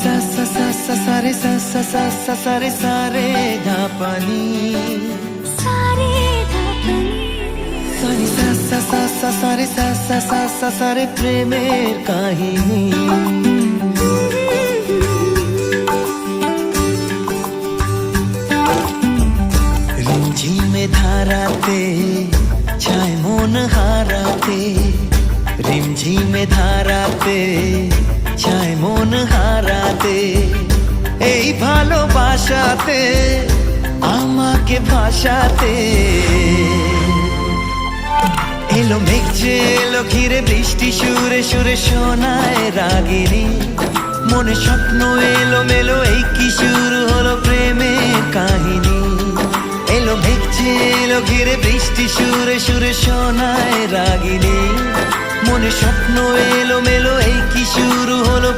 sa sa sa sa sa re sa sa sa sa sa re sa re dha pa ni sa ni sa sa sa sa sa re sa sa sa sa sa re প্রেমের কাহিনী রিমঝিমে ধারাতে ছায় মন হারাতে রিমঝিমে ধারাতে ছায় মন হারাতে এই ভালোবাসাতে আমাকে ভাসাতে এলো মেঘ যে এলো ঘিরে বৃষ্টি সুরে সুরে শোনায় রাগিনী মনে স্বপ্ন এলো মেলো এই কি শুরু হলো প্রেমের কাহিনী এলো মেঘ যে এলো ঘিরে বৃষ্টি সুরে সুরে শোনায় রাগিনী মনে স্বপ্ন এলো মেলো এই কি শুরু হলো